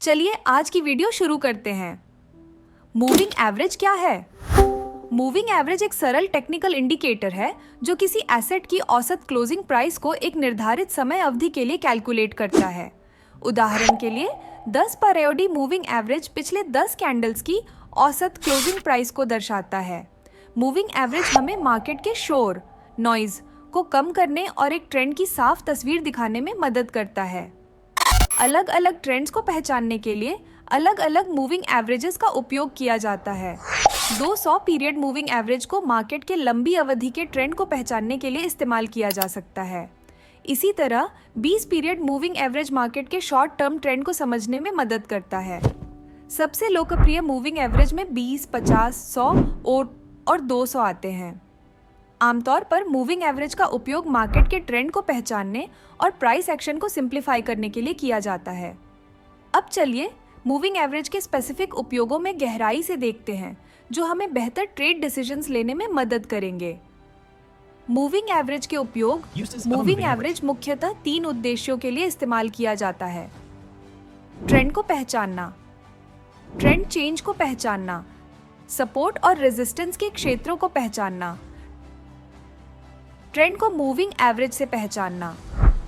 चलिए आज की वीडियो शुरू करते हैं। मूविंग एवरेज क्या है? मूविंग एवरेज एक सरल टेक्निकल इंडिकेटर है जो किसी एसेट की औसत क्लोजिंग प्राइस को एक निर्धारित समय अवधि के लिए कैलकुलेट करता है। उदाहरण के लिए 10 पीरियोडिक मूविंग एवरेज पिछले 10 कैंडल्स की औसत क्लोजिंग प्राइस को दर्शाता है। मूविंग एवरेज हमें मार्केट के शोर, नॉइज को कम करने और एक ट्रेंड की साफ तस्वीर दिखाने में मदद करता है। अलग अलग ट्रेंड्स को पहचानने के लिए अलग अलग मूविंग एवरेजेस का उपयोग किया जाता है। 200 पीरियड मूविंग एवरेज को मार्केट के लंबी अवधि के ट्रेंड को पहचानने के लिए इस्तेमाल किया जा सकता है। इसी तरह 20 पीरियड मूविंग एवरेज मार्केट के शॉर्ट टर्म ट्रेंड को समझने में मदद करता है। सबसे लोकप्रिय मूविंग एवरेज में 20, 50, 100 और 200 आते हैं। आमतौर पर मूविंग एवरेज का उपयोग मार्केट के ट्रेंड को पहचानने और प्राइस एक्शन को सिंप्लीफाई करने के लिए किया जाता है। अब चलिए मूविंग एवरेज के स्पेसिफिक उपयोगों में गहराई से देखते हैं जो हमें बेहतर ट्रेड डिसीजंस लेने में मदद करेंगे। मूविंग एवरेज के उपयोग मूविंग एवरेज मुख्यतः 3 उद्देश्यों के लिए इस्तेमाल किया जाता है। ट्रेंड को पहचानना, ट्रेंड चेंज को पहचानना, सपोर्ट और रेजिस्टेंस के क्षेत्रों को पहचानना, ट्रेंड को मूविंग एवरेज से पहचानना।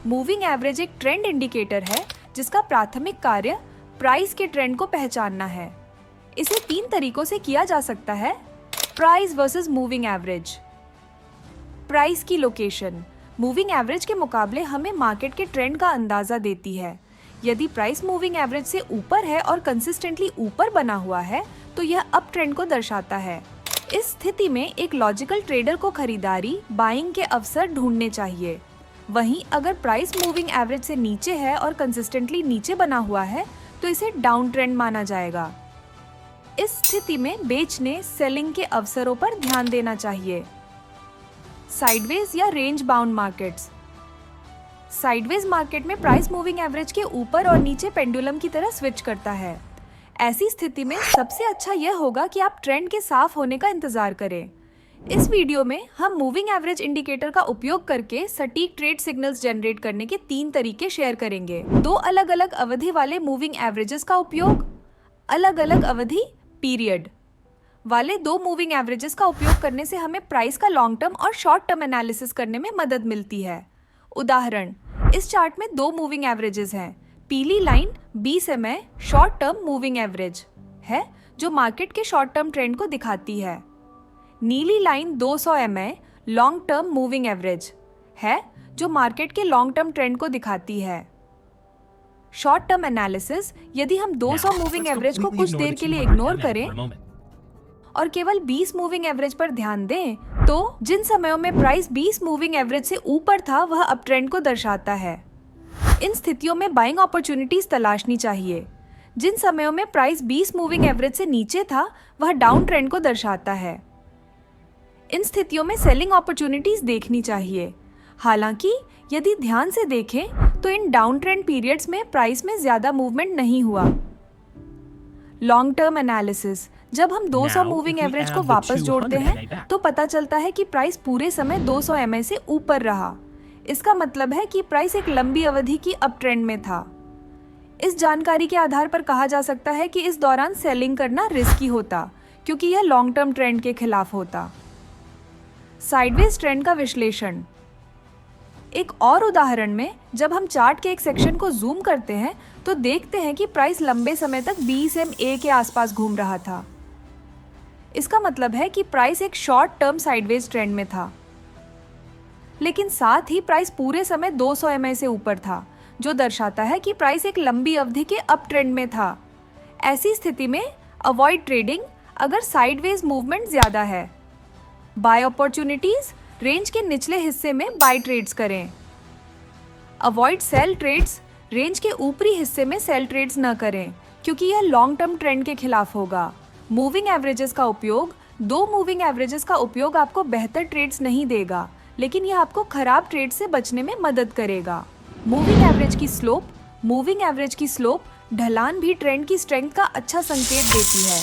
मूविंग एवरेज एक ट्रेंड इंडिकेटर है जिसका प्राथमिक कार्य प्राइस के ट्रेंड को पहचानना है। इसे 3 तरीकों से किया जा सकता है। Price versus moving average. Price की लोकेशन मूविंग एवरेज के मुकाबले हमें मार्केट के ट्रेंड का अंदाजा देती है। यदि प्राइस मूविंग एवरेज से ऊपर है और कंसिस्टेंटली ऊपर बना हुआ है तो यह अप ट्रेंड को दर्शाता है। इस स्थिति में एक लॉजिकल ट्रेडर को खरीदारी, बाइंग के अवसर ढूंढने चाहिए। वहीं अगर प्राइस मूविंग एवरेज से नीचे है और कंसिस्टेंटली नीचे बना हुआ है तो इसे डाउन ट्रेंड माना जाएगा। इस स्थिति में बेचने, सेलिंग के अवसरों पर ध्यान देना चाहिए। साइडवेज या range bound markets. Sideways market में प्राइस मूविंग एवरेज के ऊपर और नीचे पेंडुलम की तरह स्विच करता है। ऐसी स्थिति में सबसे अच्छा यह होगा कि आप ट्रेंड के साफ होने का इंतजार करें। इस वीडियो में हम मूविंग एवरेज इंडिकेटर का उपयोग करके सटीक ट्रेड सिग्नल्स जनरेट करने के 3 तरीके शेयर करेंगे। 2 अलग अलग अवधि वाले मूविंग एवरेजेस का उपयोग, अलग अलग अवधि पीरियड वाले 2 मूविंग एवरेजेस का उपयोग करने से हमें प्राइस का लॉन्ग टर्म और शॉर्ट टर्म एनालिसिस करने में मदद मिलती है। उदाहरण, इस चार्ट में 2 मूविंग एवरेजेस हैं। पीली line 20 MA short term moving average है जो मार्केट के शॉर्ट टर्म ट्रेंड को दिखाती है। नीली line 200 MA long term moving average है जो मार्केट के लॉन्ग टर्म ट्रेंड को दिखाती है। शॉर्ट टर्म एनालिसिस, यदि हम 200 मूविंग एवरेज को कुछ देर के लिए इग्नोर करें और केवल 20 मूविंग एवरेज पर ध्यान दें तो जिन समयों में प्राइस 20 मूविंग एवरेज से ऊपर था वह अप ट्रेंड को दर्शाता है। इन स्थितियों में बाइंग अपॉर्चुनिटीज तलाशनी चाहिए। जिन समयों में प्राइस 20 मूविंग एवरेज से नीचे था वह डाउन ट्रेंड को दर्शाता है। इन स्थितियों में सेलिंग अपॉर्चुनिटीज देखनी चाहिए। हालांकि यदि ध्यान से देखें तो इन डाउन ट्रेंड पीरियड्स में प्राइस में ज्यादा मूवमेंट नहीं हुआ। लॉन्ग टर्म एनालिसिस, जब हम 200 मूविंग एवरेज को वापस जोड़ते हैं तो पता चलता है कि प्राइस पूरे समय 200 MA से ऊपर रहा। इसका मतलब है कि प्राइस एक लंबी अवधि की अप ट्रेंड में था। इस जानकारी के आधार पर कहा जा सकता है कि इस दौरान सेलिंग करना रिस्की होता क्योंकि यह लॉन्ग टर्म ट्रेंड के खिलाफ होता। साइडवेज ट्रेंड का विश्लेषण। एक और उदाहरण में जब हम चार्ट के एक सेक्शन को जूम करते हैं तो देखते हैं कि प्राइस लंबे समय तक 20 MA के आसपास घूम रहा था। इसका मतलब है कि प्राइस एक शॉर्ट टर्म साइडवेज ट्रेंड में था, लेकिन साथ ही प्राइस पूरे समय 200 MA से ऊपर था जो दर्शाता है कि प्राइस एक लंबी अवधि के अप ट्रेंड में था। ऐसी स्थिति में अवॉइड ट्रेडिंग अगर साइडवेज मूवमेंट ज्यादा है। बाय अपॉर्चुनिटीज, रेंज के निचले हिस्से में बाय ट्रेड्स करें। अवॉइड सेल ट्रेड्स, रेंज के ऊपरी हिस्से में सेल ट्रेड्स न करें क्योंकि यह लॉन्ग टर्म ट्रेंड के खिलाफ होगा। मूविंग एवरेजेस का उपयोग, 2 मूविंग एवरेजेस का उपयोग आपको बेहतर ट्रेड्स नहीं देगा, लेकिन यह आपको खराब ट्रेड से बचने में मदद करेगा। मूविंग एवरेज की स्लोप, मूविंग एवरेज की स्लोप ढलान भी ट्रेंड की स्ट्रेंथ का अच्छा संकेत देती है।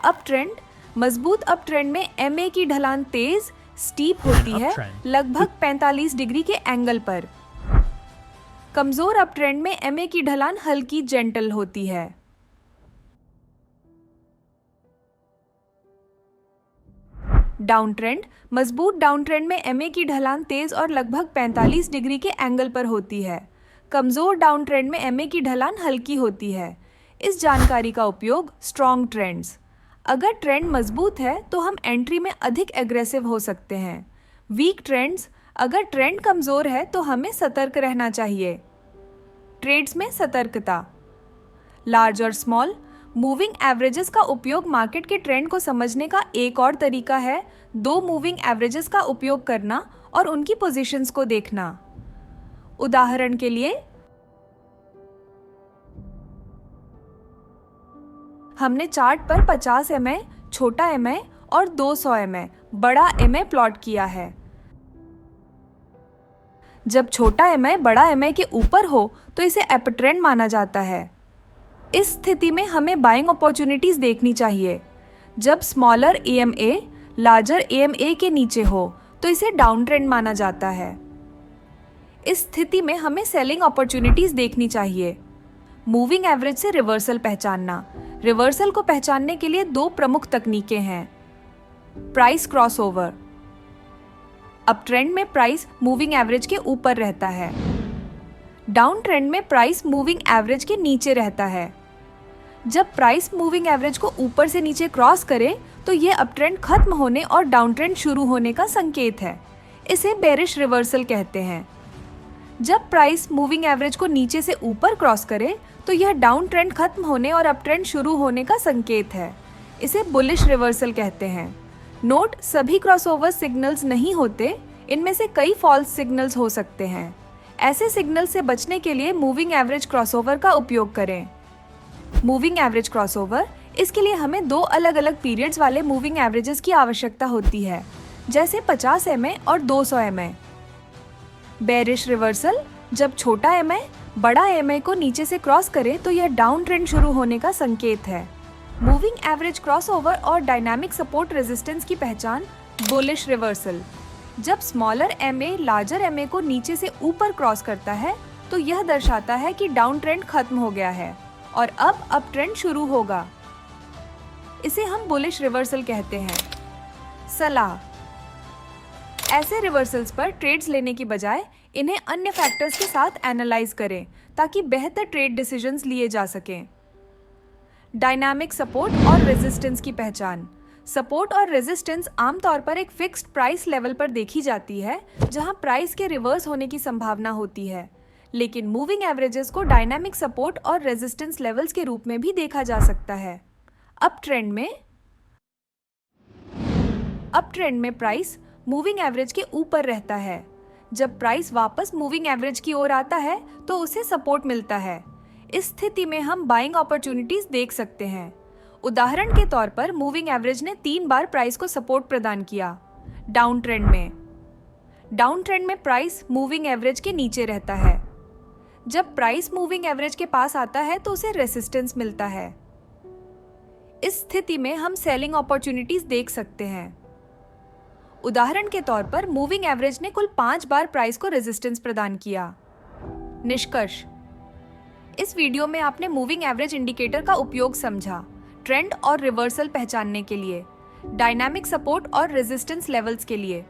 अप ट्रेंड, मजबूत अप ट्रेंड में MA की ढलान तेज, स्टीप होती है, लगभग 45 डिग्री के एंगल पर। कमजोर अप ट्रेंड में MA की ढलान हल्की, जेंटल होती है। डाउन ट्रेंड, मजबूत डाउन ट्रेंड में एमए की ढलान तेज और लगभग 45 डिग्री के एंगल पर होती है। कमजोर डाउन ट्रेंड में एमए की ढलान हल्की होती है। इस जानकारी का उपयोग स्ट्रॉन्ग ट्रेंड्स। अगर ट्रेंड मजबूत है तो हम एंट्री में अधिक एग्रेसिव हो सकते हैं। वीक ट्रेंड्स, अगर ट्रेंड कमजोर है तो हमें सतर्क रहना चाहिए। ट्रेड्स में सतर्कता। लार्ज और स्मॉल मूविंग एवरेजेस का उपयोग मार्केट के ट्रेंड को समझने का एक और तरीका है दो मूविंग एवरेजेस का उपयोग करना और उनकी पोजीशंस को देखना। उदाहरण के लिए हमने चार्ट पर 50 एमए, छोटा एमए और 200 एमए, बड़ा एमए प्लॉट किया है। जब छोटा एमए बड़ा एमए के ऊपर हो तो इसे अप ट्रेंड माना जाता है। इस स्थिति में हमें बाइंग अपॉर्चुनिटीज देखनी चाहिए। जब स्मॉलर EMA लार्जर EMA के नीचे हो तो इसे डाउन ट्रेंड माना जाता है। इस स्थिति में हमें सेलिंग अपॉर्चुनिटीज देखनी चाहिए। मूविंग एवरेज से रिवर्सल पहचानना। रिवर्सल को पहचानने के लिए दो प्रमुख तकनीकें हैं। Price crossover. अप ट्रेंड में प्राइस मूविंग एवरेज के ऊपर रहता है। डाउन ट्रेंड में प्राइस मूविंग एवरेज के नीचे रहता है। जब प्राइस मूविंग एवरेज को ऊपर से नीचे क्रॉस करे तो यह अप ट्रेंड खत्म होने और डाउन ट्रेंड शुरू होने का संकेत है। इसे बेरिश रिवर्सल कहते हैं। जब प्राइस मूविंग एवरेज को नीचे से ऊपर क्रॉस करे तो यह डाउन ट्रेंड खत्म होने और अप ट्रेंड शुरू होने का संकेत है। इसे बुलिश रिवर्सल कहते हैं। नोट, सभी क्रॉसओवर सिग्नल्स नहीं होते, इनमें से कई फॉल्स सिग्नल्स हो सकते हैं। ऐसे सिग्नल से बचने के लिए मूविंग एवरेज क्रॉसओवर का उपयोग करें। मूविंग एवरेज क्रॉसओवर, इसके लिए हमें दो अलग अलग पीरियड्स वाले मूविंग एवरेजेस की आवश्यकता होती है, जैसे 50 एमए और 200 एमए। बेरिश रिवर्सल, जब छोटा एमए बड़ा एमए को नीचे से क्रॉस करे तो यह डाउन ट्रेंड शुरू होने का संकेत है। मूविंग एवरेज क्रॉसओवर और डायनामिक सपोर्ट रेजिस्टेंस की पहचान बुलिश रिवर्सल। जब स्मॉलर एमए लार्जर एमए को नीचे से ऊपर क्रॉस करता है तो यह दर्शाता है कि डाउन ट्रेंड खत्म हो गया है और अब अप ट्रेंड शुरू होगा। इसे हम बुलिश रिवर्सल कहते हैं। सलाह, ऐसे रिवर्सल्स पर ट्रेड्स लेने की बजाय इन्हें अन्य फैक्टर्स के साथ एनालाइज करें ताकि बेहतर ट्रेड डिसीजंस लिए जा सकें। डायनामिक सपोर्ट और रेजिस्टेंस की पहचान। सपोर्ट और रेजिस्टेंस आमतौर पर एक फिक्स्ड प्राइस लेवल पर देखी जाती है जहां प्राइस के रिवर्स होने की संभावना होती है, लेकिन मूविंग एवरेजेस को डायनामिक सपोर्ट और रेजिस्टेंस लेवल्स के रूप में भी देखा जा सकता है। अप ट्रेंड में प्राइस मूविंग एवरेज के ऊपर रहता है। जब प्राइस वापस मूविंग एवरेज की ओर आता है तो उसे सपोर्ट मिलता है। इस स्थिति में हम बाइंग अपॉर्चुनिटीज देख सकते हैं। उदाहरण के तौर पर मूविंग एवरेज ने 3 बार प्राइस को सपोर्ट प्रदान किया। डाउन ट्रेंड में प्राइस मूविंग एवरेज के नीचे रहता है। जब प्राइस मूविंग एवरेज के पास आता है तो उसे रेसिस्टेंस मिलता है। इस स्थिति में हम सेलिंग अपॉर्चुनिटीज देख सकते हैं। उदाहरण के तौर पर मूविंग एवरेज ने कुल 5 बार प्राइस को रेजिस्टेंस प्रदान किया। निष्कर्ष, इस वीडियो में आपने मूविंग एवरेज इंडिकेटर का उपयोग समझा ट्रेंड और रिवर्सल पहचानने के लिए, डायनामिक सपोर्ट और रेजिस्टेंस लेवल्स के लिए।